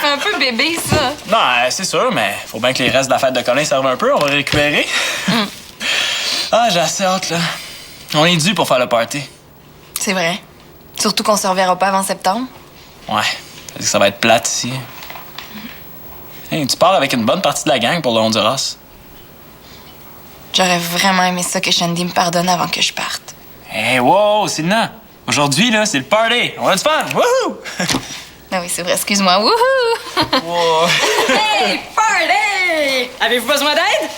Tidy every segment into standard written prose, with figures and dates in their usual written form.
fait un peu bébé, ça. Non, c'est sûr, mais faut bien que les restes de la fête de Colin servent un peu. On va récupérer. Ah, j'ai assez hâte, là. On est dû pour faire le party. C'est vrai. Surtout qu'on se reverra pas avant septembre. Ouais, ça dit que ça va être plate ici. Hey, tu pars avec une bonne partie de la gang pour le Honduras. J'aurais vraiment aimé ça que Shandy me pardonne avant que je parte. Hey, wow, Sylna! Aujourd'hui, là, c'est le party! On a du fun! Wouhou! Ah oui, c'est vrai, excuse-moi. Wouhou! Wow. Hey, party! Avez-vous besoin d'aide?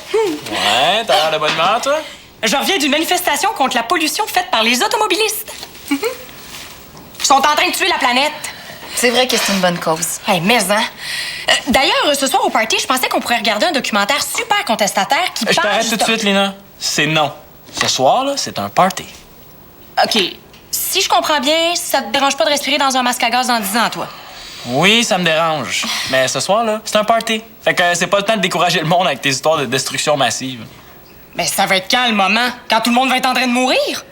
Ouais, t'as l'air de bonne humeur, toi? Je reviens d'une manifestation contre la pollution faite par les automobilistes. Ils sont en train de tuer la planète. C'est vrai que c'est une bonne cause. Hey, mais hein? D'ailleurs, ce soir au party, je pensais qu'on pourrait regarder un documentaire super contestataire qui Je parle... t'arrête tout de suite, Lina. C'est non. Ce soir, là, c'est un party. OK. Si je comprends bien, ça te dérange pas de respirer dans un masque à gaz dans 10 ans, toi? Oui, ça me dérange. Mais ce soir, là, c'est un party. Fait que c'est pas le temps de décourager le monde avec tes histoires de destruction massive. Mais ça va être quand, le moment? Quand tout le monde va être en train de mourir?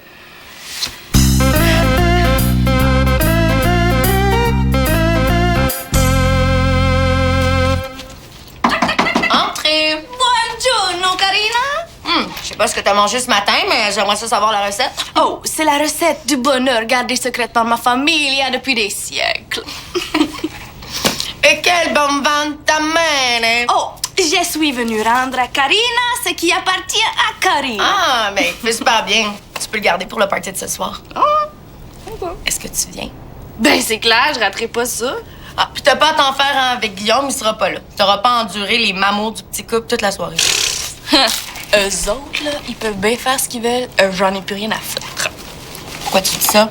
Entrez! Buongiorno, Karina! Je sais pas ce que t'as mangé ce matin, mais j'aimerais ça savoir la recette. Oh, c'est la recette du bonheur gardée secrète par ma famille depuis des siècles. Et quel bon vent t'amène! Oh, je suis venue rendre à Karina ce qui appartient à Karina. Ah, mais il fait super bien. Tu peux le garder pour le party de ce soir. Est-ce que tu viens? Ben, c'est clair, je raterai pas ça. Ah, puis t'as pas à t'en faire hein, avec Guillaume, il sera pas là. T'auras pas enduré les mamours du petit couple toute la soirée. Eux autres, là, ils peuvent bien faire ce qu'ils veulent. J'en ai plus rien à foutre. Pourquoi tu dis ça?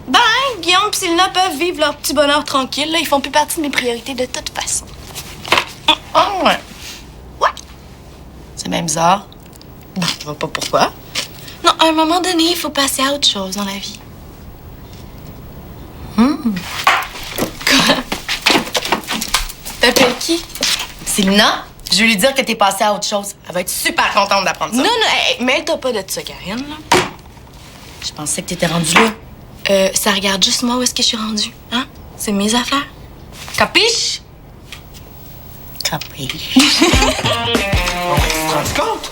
Ben, Guillaume et Sylna peuvent vivre leur petit bonheur tranquille. Là, ils font plus partie de mes priorités de toute façon. Ah, ouais. Ouais. C'est bien bizarre. Ben, je vois pas pourquoi. Non, à un moment donné, il faut passer à autre chose dans la vie. Quoi? T'appelles qui? Sylna, je vais lui dire que t'es passée à autre chose. Elle va être super contente d'apprendre ça. Non, hey, mêle-toi pas de ça, Karine, là. Je pensais que t'étais rendue là. Ça regarde juste moi où est-ce que je suis rendue, hein? C'est mes affaires. Capiche? Capiche. Tu te rends compte?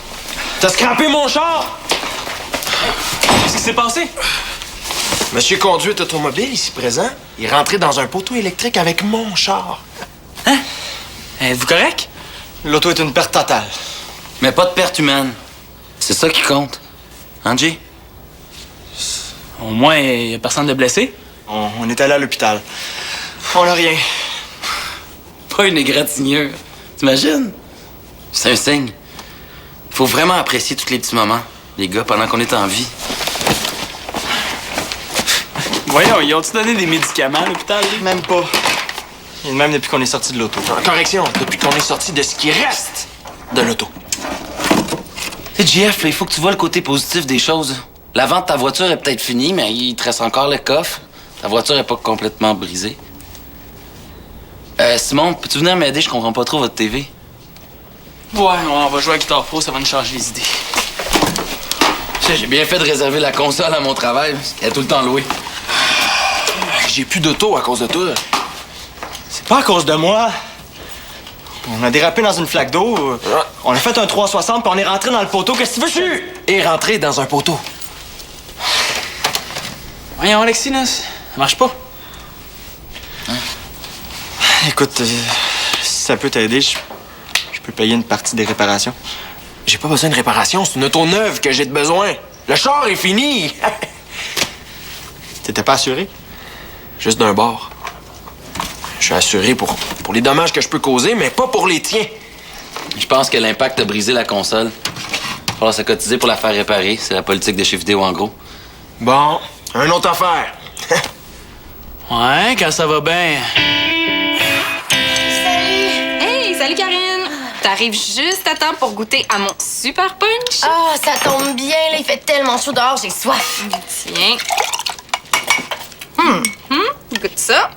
T'as scrappé mon char! Qu'est-ce qui s'est passé? Monsieur Conduite Automobile, ici présent, il est rentré dans un poteau électrique avec mon char. Hein? Êtes-vous correct? L'auto est une perte totale. Mais pas de perte humaine. C'est ça qui compte. Hein, Jay? Au moins, y a personne de blessé? On est allé à l'hôpital. On n'a rien. Pas une égratignure. T'imagines? C'est un signe. Faut vraiment apprécier tous les petits moments, les gars, pendant qu'on est en vie. Voyons, ils ont-tu donné des médicaments à l'hôpital? Même pas. Et même depuis qu'on est sorti de l'auto. Correction, depuis qu'on est sorti de ce qui reste de l'auto. Tu sais, JF, là, il faut que tu vois le côté positif des choses. La vente de ta voiture est peut-être finie, mais il te reste encore le coffre. Ta voiture est pas complètement brisée. Simon, peux-tu venir m'aider? Je comprends pas trop votre TV. Ouais, on va jouer à Guitar Pro, ça va nous changer les idées. J'ai bien fait de réserver la console à mon travail, parce qu'elle est tout le temps louée. J'ai plus d'auto à cause de toi. C'est pas à cause de moi. On a dérapé dans une flaque d'eau. On a fait un 360 puis on est rentré dans le poteau. Qu'est-ce que tu veux? Et rentrer dans un poteau. Voyons, Alexis, là, ça marche pas. Écoute, si ça peut t'aider, je peux payer une partie des réparations. J'ai pas besoin de réparation, c'est une auto neuve que j'ai de besoin. Le char est fini. T'étais pas assuré? Juste d'un bord. Je suis assuré pour les dommages que je peux causer, mais pas pour les tiens. Je pense que l'impact a brisé la console. Il va falloir se cotiser pour la faire réparer. C'est la politique de chez Vidéo, en gros. Bon, une autre affaire. Ouais, quand ça va bien. Hey, salut Karine! T'arrives juste à temps pour goûter à mon super punch. Ah, ça tombe bien, là, il fait tellement chaud dehors, j'ai soif. Tiens. Goûte ça.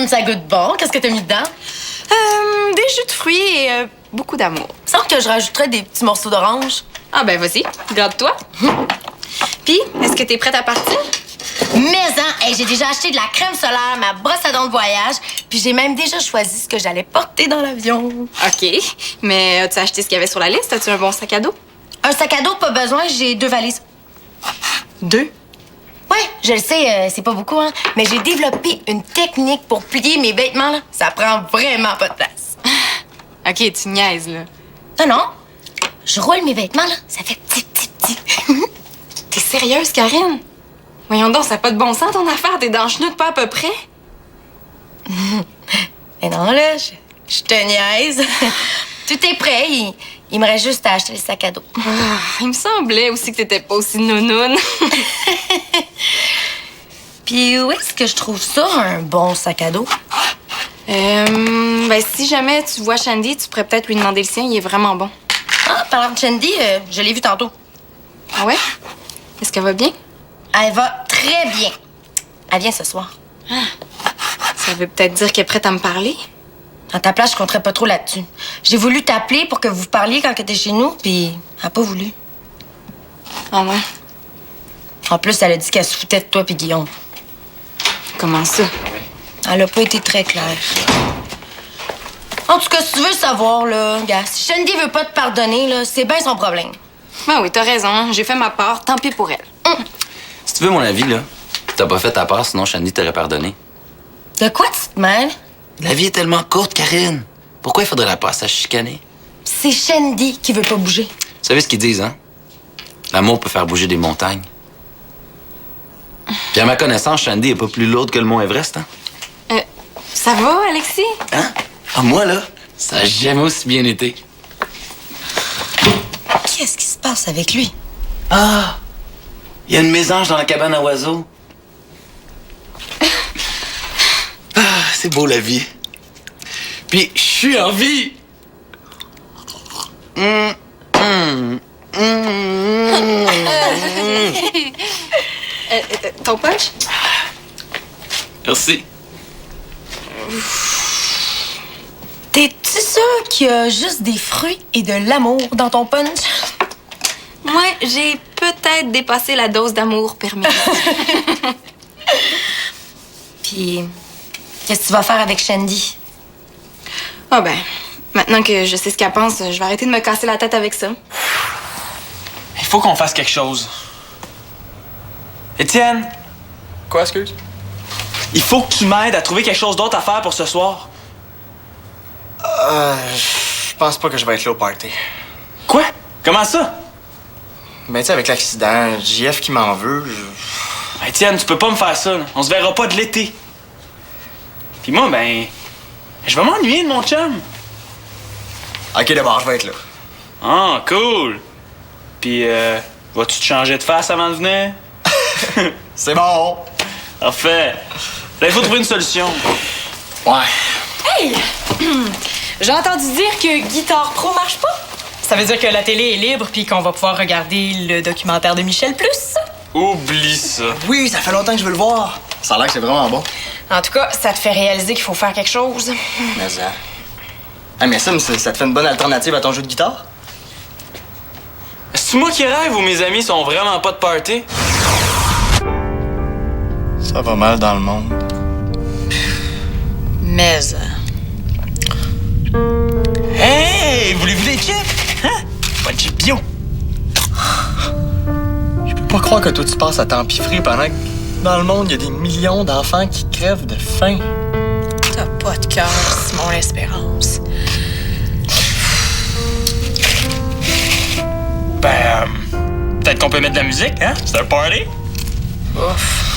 Ça goûte bon. Qu'est-ce que t'as mis dedans? Des jus de fruits et beaucoup d'amour. Semble que je rajouterais des petits morceaux d'orange. Ah ben vas-y, garde-toi. Puis, est-ce que t'es prête à partir? Mais hey, j'ai déjà acheté de la crème solaire, ma brosse à dents de voyage, puis j'ai même déjà choisi ce que j'allais porter dans l'avion. OK. Mais as-tu acheté ce qu'il y avait sur la liste? As-tu un bon sac à dos? Un sac à dos, pas besoin, j'ai 2 valises. 2? Ouais, je le sais, c'est pas beaucoup, hein, mais j'ai développé une technique pour plier mes vêtements, là. Ça prend vraiment pas de place. OK, tu niaises, là. Non, non. Je roule mes vêtements, là. Ça fait petit. T'es sérieuse, Karine? Voyons donc, ça n'a pas de bon sens, ton affaire. T'es dans le chenoute pas à peu près. Mais non, là, je te niaise. Tout est prêt. Il me reste juste à acheter le sac à dos. Ah, il me semblait aussi que t'étais pas aussi nounoune. Puis où est-ce que je trouve ça, un bon sac à dos? Ben, si jamais tu vois Shandy, tu pourrais peut-être lui demander le sien. Il est vraiment bon. Ah, parlant de Shandy, je l'ai vu tantôt. Ah ouais? Est-ce qu'elle va bien? Elle va très bien. Elle vient ce soir. Ça veut peut-être dire qu'elle est prête à me parler? À ta place, je compterais pas trop là-dessus. J'ai voulu t'appeler pour que vous parliez quand t'étais chez nous, puis elle a pas voulu. Ah ouais? En plus, elle a dit qu'elle se foutait de toi puis Guillaume. Comment ça? Elle a pas été très claire. En tout cas, si tu veux savoir, là, gars, si Shandy veut pas te pardonner, là, c'est bien son problème. Ah oui, t'as raison. J'ai fait ma part. Tant pis pour elle. Si tu veux mon avis, là, t'as pas fait ta part, sinon Shandy t'aurait pardonné. De quoi tu te mêles? La vie est tellement courte, Karine. Pourquoi il faudrait la passer à chicaner? C'est Shandy qui veut pas bouger. Vous savez ce qu'ils disent, hein? L'amour peut faire bouger des montagnes. Puis à ma connaissance, Shandy est pas plus lourde que le mont Everest, hein? Ça va, Alexis? Hein? Ah, moi, là, ça a jamais aussi bien été. Qu'est-ce qui se passe avec lui? Ah! Il y a une mésange dans la cabane à oiseaux. Ah, c'est beau, la vie. Puis, je suis en vie! Ton punch? Merci. T'es-tu sûr qu'il y a juste des fruits et de l'amour dans ton punch? Moi, j'ai peut-être dépassé la dose d'amour permise. Puis, qu'est-ce que tu vas faire avec Shandy? Ah ben, maintenant que je sais ce qu'elle pense, je vais arrêter de me casser la tête avec ça. Il faut qu'on fasse quelque chose. Étienne, Quoi, excuse? il faut que tu m'aides à trouver quelque chose d'autre à faire pour ce soir. Je pense pas que je vais être là au party. Quoi? Comment ça? Ben, tu sais, avec l'accident, JF qui m'en veut, Étienne, tu peux pas me faire ça, là. On se verra pas de l'été. Puis moi, ben, je vais m'ennuyer de mon chum. Ok, d'abord, je vais être là. Ah, cool. Puis, vas-tu te changer de face avant de venir? C'est bon! Parfait. Là, il faut trouver une solution. Ouais. Hey! J'ai entendu dire que Guitare Pro marche pas. Ça veut dire que la télé est libre puis qu'on va pouvoir regarder le documentaire de Michel Plus. Oublie ça. Oui, ça fait longtemps que je veux le voir. Ça a l'air que c'est vraiment bon. En tout cas, ça te fait réaliser qu'il faut faire quelque chose. Mais ça... Ah, mais ça te fait une bonne alternative à ton jeu de guitare? C'est moi qui rêve ou mes amis sont vraiment pas de party? Ça va mal dans le monde. Mais... Hey! Voulez-vous des chips? Hein? Pas de chips bio! Je peux pas croire que toi tu passes à t'empiffrer pendant que dans le monde, il y a des millions d'enfants qui crèvent de faim. T'as pas de cœur, Simon L'Espérance. Ben, peut-être qu'on peut mettre de la musique, hein? C'est un party? Ouf.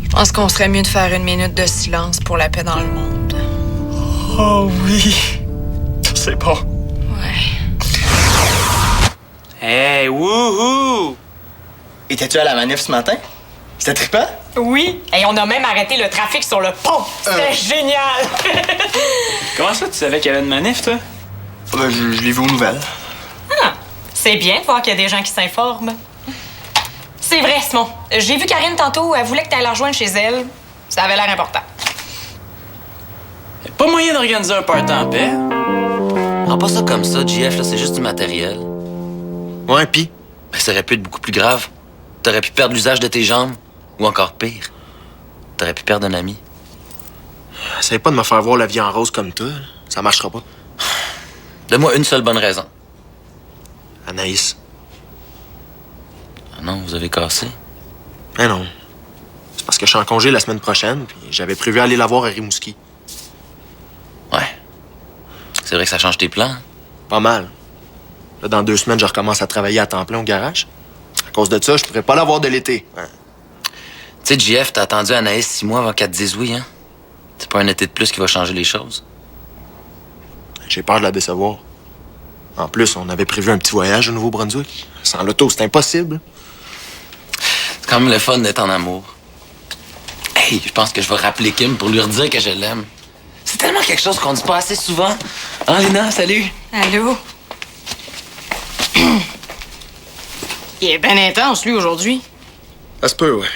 Je pense qu'on serait mieux de faire 1 minute de silence pour la paix dans le monde. Oh oui! C'est bon. Ouais. Hey, wouhou! Étais-tu à la manif ce matin? C'était trippant? Oui. Et on a même arrêté le trafic sur le pont. C'était génial. Comment ça, tu savais qu'il y avait une manif, toi? Ben, je l'ai vu aux nouvelles. Ah, c'est bien de voir qu'il y a des gens qui s'informent. C'est vrai, Simon. J'ai vu Karine tantôt. Elle voulait que tu ailles la rejoindre chez elle. Ça avait l'air important. Y'a pas moyen d'organiser un party en paix? Prends pas ça comme ça, JF, là, c'est juste du matériel. Ouais, pis? Ben, ça aurait pu être beaucoup plus grave. T'aurais pu perdre l'usage de tes jambes. Ou encore pire, t'aurais pu perdre un ami. Essaye pas de me faire voir la vie en rose comme toi. Ça marchera pas. Donne-moi une seule bonne raison. Anaïs. Ah non, vous avez cassé. Mais non. C'est parce que je suis en congé la semaine prochaine, puis j'avais prévu aller la voir à Rimouski. Ouais. C'est vrai que ça change tes plans. Pas mal. Là, dans 2 semaines, je recommence à travailler à temps plein au garage. À cause de ça, je pourrais pas la voir de l'été. Ouais. Tu sais, JF, t'as attendu Anaïs 6 mois avant qu'elle te dise oui, hein? C'est pas un été de plus qui va changer les choses. J'ai peur de la décevoir. En plus, on avait prévu un petit voyage au Nouveau-Brunswick. Sans l'auto, c'est impossible. C'est quand même le fun d'être en amour. Hey, je pense que je vais rappeler Kim pour lui redire que je l'aime. C'est tellement quelque chose qu'on dit pas assez souvent. Hein, Lina, salut. Allô? Il est bien intense, lui, aujourd'hui. Ça se peut, ouais.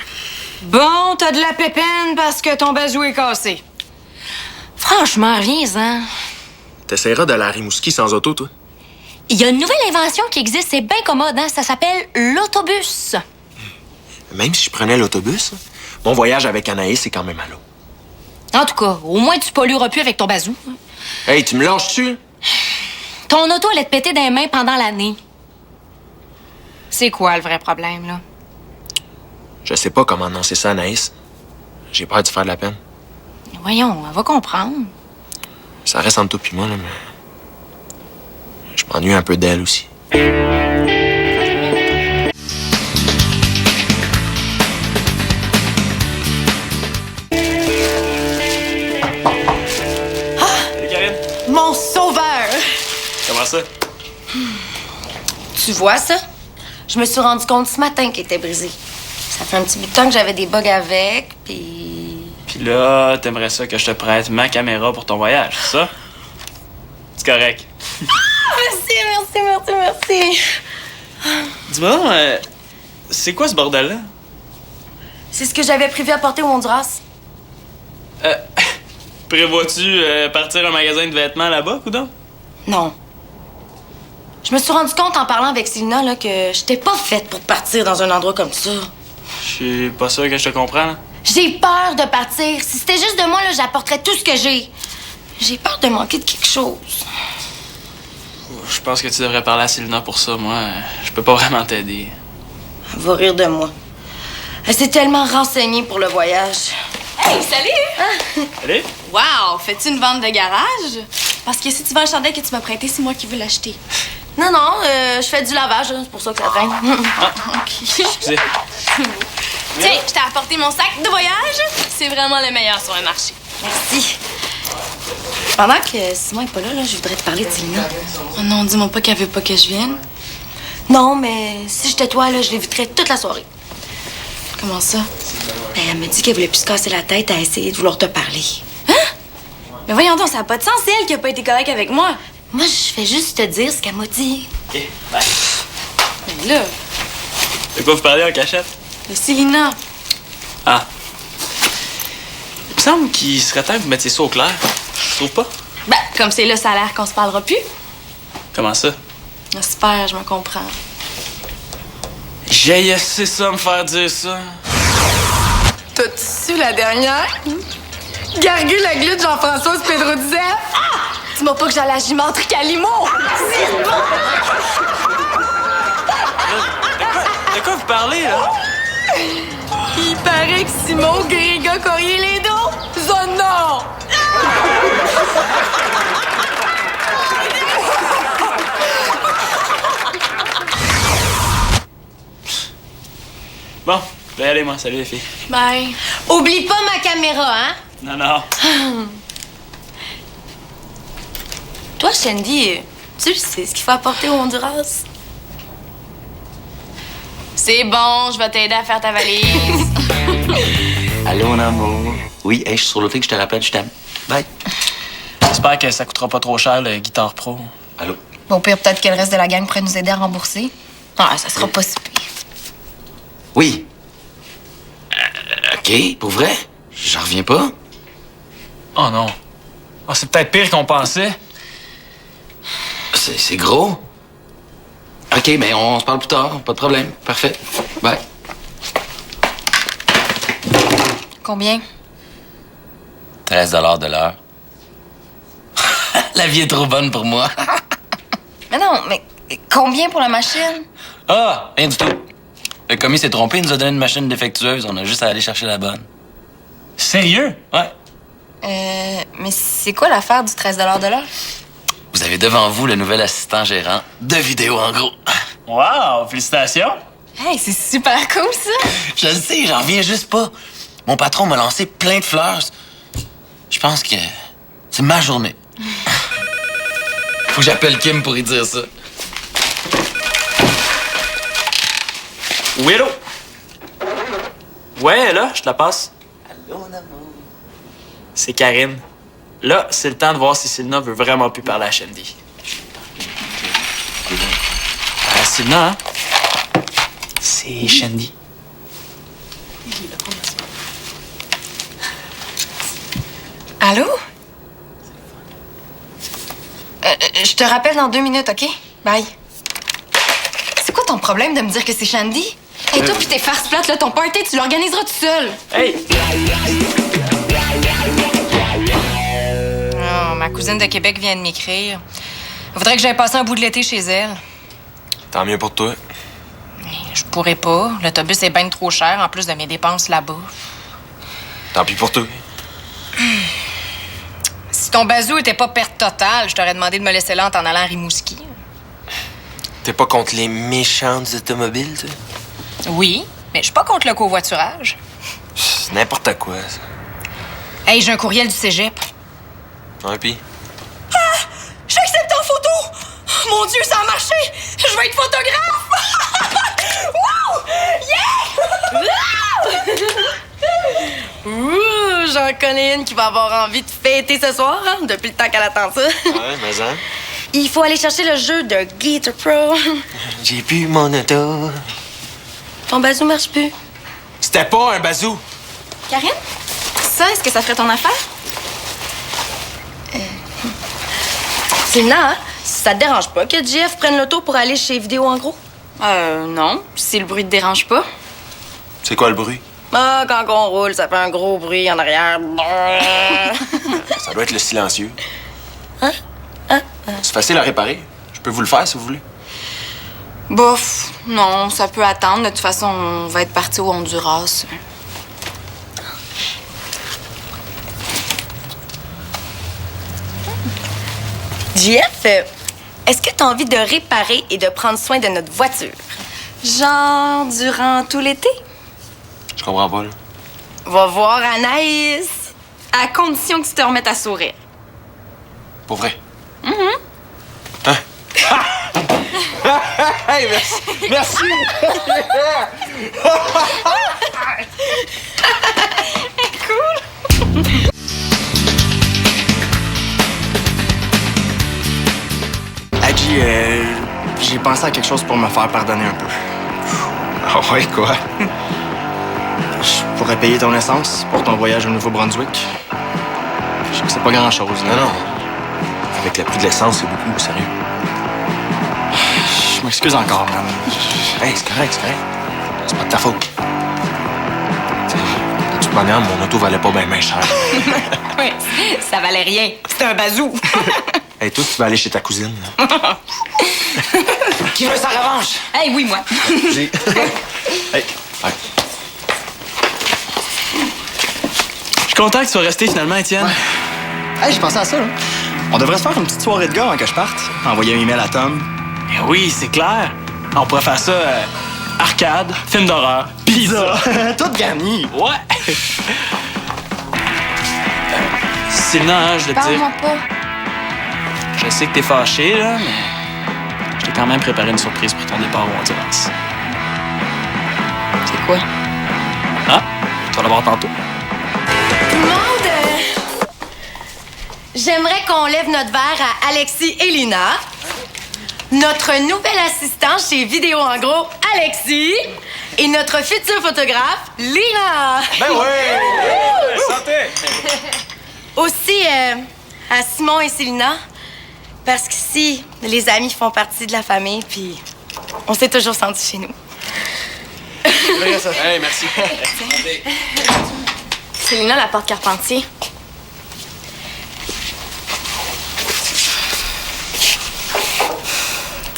Bon, t'as de la pépine parce que ton bazou est cassé. Franchement, viens-en. T'essaieras d'aller à Rimouski sans auto, toi? Il y a une nouvelle invention qui existe, c'est bien commode, hein? Ça s'appelle l'autobus. Même si je prenais l'autobus, mon voyage avec Anaïs, c'est quand même à l'eau. En tout cas, au moins tu pollueras plus avec ton bazou. Hey, tu me lâches-tu? Ton auto allait te péter dans les mains pendant l'année. C'est quoi le vrai problème, là? Je sais pas comment annoncer ça à Anaïs. J'ai peur de faire de la peine. Voyons, elle va comprendre. Ça reste entre toi puis moi, là, mais... Je m'ennuie un peu d'elle aussi. Salut, Karine. Mon sauveur! Comment ça? Tu vois ça? Je me suis rendu compte ce matin qu'il était brisé. Ça fait un petit bout de temps que j'avais des bugs avec, puis... Puis là, t'aimerais ça que je te prête ma caméra pour ton voyage, c'est ça? C'est correct. Merci. Dis-moi, c'est quoi ce bordel-là? C'est ce que j'avais prévu à porter au Honduras. Prévois-tu partir à un magasin de vêtements là-bas, coudonc? Non. Je me suis rendu compte en parlant avec Célina là, que j'étais pas faite pour partir dans un endroit comme ça. Je suis pas sûr que je te comprends, là. J'ai peur de partir. Si c'était juste de moi, là, j'apporterais tout ce que j'ai. J'ai peur de manquer de quelque chose. Je pense que tu devrais parler à Célina pour ça. Moi, je peux pas vraiment t'aider. Elle va rire de moi. Elle s'est tellement renseignée pour le voyage. Hey, salut! Allez? Wow! Fais-tu une vente de garage? Parce que si tu vends le chandail que tu m'as prêté, c'est moi qui veux l'acheter. Non, je fais du lavage, hein, c'est pour ça que ça traîne. Excusez. Tiens, je t'ai apporté mon sac de voyage. C'est vraiment le meilleur sur le marché. Merci. Pendant que Simon est pas là, je voudrais te parler de Célina. Oh non, dis-moi pas qu'elle veut pas que je vienne. Non, mais si j'étais toi, là, je l'éviterais toute la soirée. Comment ça? Ben, elle me dit qu'elle voulait plus se casser la tête à essayer de vouloir te parler. Mais voyons donc, ça n'a pas de sens, c'est elle qui a pas été correcte avec moi. Moi, je fais juste te dire ce qu'elle m'a dit. OK, bye. Mais là, De quoi vous parlez en cachette? le Célina. Ah. Il me semble qu'il serait temps que vous mettiez ça au clair. Tu trouves pas? Ben, comme c'est là, ça a l'air qu'on se parlera plus. Comment ça? J'espère, je me comprends. J'ai essayé ça me faire dire ça. T'as-tu su la dernière? Gargule la glu de Jean-Françoise Pedro disait. Dis-moi pas que j'allais à Gimentre Calimo! De quoi vous parlez, là? Il paraît que Simon Gréga Corrier les dos. Ça non! Bon, je vais y aller, moi. Salut, les filles. Bye. Oublie pas ma caméra, hein? Non. Toi, Shandy, tu sais ce qu'il faut apporter au Honduras? C'est bon, je vais t'aider à faire ta valise. Allô, mon amour. Oui, hey, je suis sur l'auto que je te rappelle, je t'aime. Bye. J'espère que ça coûtera pas trop cher, le Guitare Pro. Allô? Au pire, peut-être que le reste de la gang pourrait nous aider à rembourser. Ah, ça sera pas si pire. Oui. OK, pour vrai? J'en reviens pas. Oh non. Oh, c'est peut-être pire qu'on pensait. C'est gros. OK, ben on se parle plus tard, pas de problème. Parfait. Bye. Combien? 13 de l'heure. La vie est trop bonne pour moi. Mais non, mais combien pour la machine? Ah, rien du tout. Le commis s'est trompé, il nous a donné une machine défectueuse. On a juste à aller chercher la bonne. Sérieux? Ouais. Mais c'est quoi l'affaire du 13 de l'heure? Vous avez devant vous le nouvel assistant gérant de Vidéo en gros. Wow, félicitations. Hey, c'est super cool, ça! Je le sais, j'en reviens juste pas. Mon patron m'a lancé plein de fleurs. Je pense que c'est ma journée. Faut que j'appelle Kim pour lui dire ça. Oui, allô? Ouais, là, je te la passe. Allô, mon amour. C'est Karine. Là, c'est le temps de voir si Sylna veut vraiment plus parler à Shandy. Sylna, hein? C'est Shandy. Allô? Je te rappelle dans 2 minutes, OK? Bye. C'est quoi ton problème de me dire que c'est Shandy? Hey, toi pis tes farces plates, là, ton party, tu l'organiseras tout seul. Hey! Oh, ma cousine de Québec vient de m'écrire. Voudrait que j'aille passer un bout de l'été chez elle. Tant mieux pour toi. Mais je pourrais pas. L'autobus est bien trop cher, en plus de mes dépenses là-bas. Tant pis pour toi. Si ton bazou était pas perte totale, je t'aurais demandé de me laisser là en t'en allant à Rimouski. T'es pas contre les méchantes automobiles, tu sais? Oui, mais je suis pas contre le covoiturage. C'est n'importe quoi, ça. Hey, j'ai un courriel du cégep. Ouais, pis? J'ai accepté en photo! Mon Dieu, ça a marché! Je vais être photographe! Wouh! Yeah! Ouh, j'en connais une qui va avoir envie de fêter ce soir, hein, depuis le temps qu'elle attend ça. Ouais, mais hein? Il faut aller chercher le jeu de Guitar Pro. J'ai plus mon auto. Ton bazou marche plus. C'était pas un bazou! Karine? Ça, est-ce que ça ferait ton affaire? Sylna, hein? Ça te dérange pas que JF prenne l'auto pour aller chez Vidéo en gros? Non. Si le bruit te dérange pas. C'est quoi le bruit? Ah, quand on roule, ça fait un gros bruit en arrière. Ça doit être le silencieux. Hein? C'est facile à réparer. Je peux vous le faire si vous voulez. Bof, non, ça peut attendre. De toute façon, on va être parti au Honduras. JF, est-ce que t'as envie de réparer et de prendre soin de notre voiture? Genre, durant tout l'été? Je comprends pas, là. Va voir Anaïs. À condition que tu te remettes à sourire. Pour vrai? Hein? Hey, merci! Merci! Adji, j'ai pensé à quelque chose pour me faire pardonner un peu. Ah ouais, quoi? Je pourrais payer ton essence pour ton voyage au Nouveau-Brunswick. Je sais que c'est pas grand-chose, là. Non. Avec le prix de l'essence, c'est beaucoup, sérieux. Je m'excuse encore, man. Hey, c'est correct. C'est pas de ta faute. T'sais, de toute manière, mon auto valait pas bien cher. Oui, ça valait rien. C'était un bazou. Hey, toi, tu vas aller chez ta cousine. Qui veut sa revanche? Hey, oui, moi. Hey, ouais. Je suis content que tu sois resté finalement, Étienne. Hey, j'ai pensé à ça, là. On devrait se faire une petite soirée de gars avant que je parte. Envoyer un email à Tom. Eh oui, c'est clair. On pourrait faire ça arcade, film d'horreur, pizza. Tout garni. Ouais. Sylna, hein, je veux te dire, Parle-moi pas. je sais que t'es fâché, là, mais je t'ai quand même préparé une surprise pour ton départ au Honduras. C'est quoi? Ah, tu vas le voir tantôt. Tout le monde, j'aimerais qu'on lève notre verre à Alexis et Lina. Notre nouvel assistant chez Vidéo en gros, Alexis. Et notre futur photographe, Lina. Ben ouais! Santé! Aussi à Simon et Célina. Parce qu'ici, les amis font partie de la famille, puis on s'est toujours sentis chez nous. Hey, merci. c'est Lina, la porte Carpentier.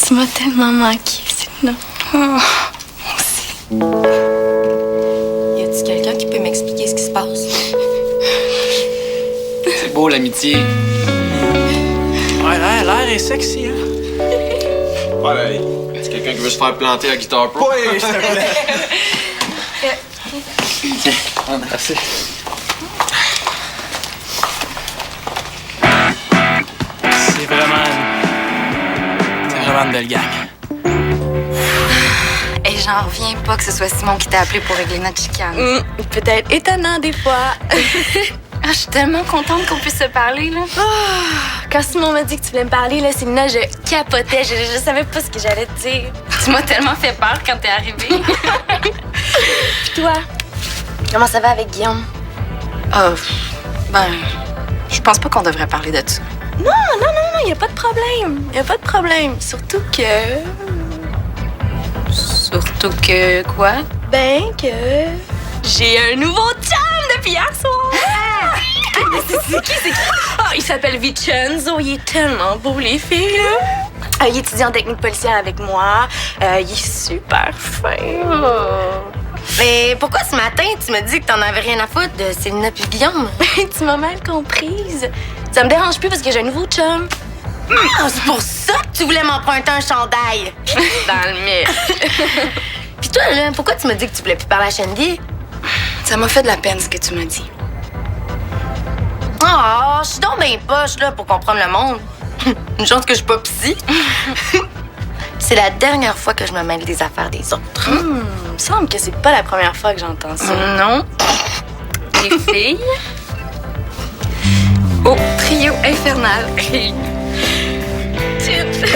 Tu m'as tellement manqué, Lina. Oh, Y a-t-il quelqu'un qui peut m'expliquer ce qui se passe? C'est beau, l'amitié. Ouais, l'air est sexy, hein? Ouais, ben, c'est quelqu'un qui veut se faire planter à Guitar Pro. Oui, s'il te plaît. Merci. C'est vraiment une belle gang. Et j'en reviens pas que ce soit Simon qui t'a appelé pour régler notre chicane. Peut-être étonnant des fois. Ah, je suis tellement contente qu'on puisse se parler, là. Quand Simon m'a dit que tu voulais me parler, là, Célina, je capotais. Je savais pas ce que j'allais te dire. Tu m'as tellement fait peur quand t'es arrivée. Puis toi, comment ça va avec Guillaume? Je pense pas qu'on devrait parler de ça. Non, y a pas de problème. Y a pas de problème. Surtout que... Surtout que quoi? Ben, que... J'ai un nouveau chum depuis hier soir! C'est qui? Oh, il s'appelle Vincenzo. Il est tellement beau, les filles, là. Il étudie en technique policière avec moi. Il est super fin. Mais pourquoi ce matin, tu m'as dit que t'en avais rien à foutre de Célina puis Guillaume? Tu m'as mal comprise. Ça me dérange plus parce que j'ai un nouveau chum. Ah, c'est pour ça que tu voulais m'emprunter un chandail. Dans le mille. Puis toi, là, pourquoi tu m'as dit que tu voulais plus parler à Shandy? Ça m'a fait de la peine ce que tu m'as dit. Ah, je suis donc bien poche, là, pour comprendre le monde. Une chance que je suis pas psy. C'est la dernière fois que je me mêle des affaires des autres. Il me semble que c'est pas la première fois que j'entends ça. Non. Les filles. Au trio infernal. Tip.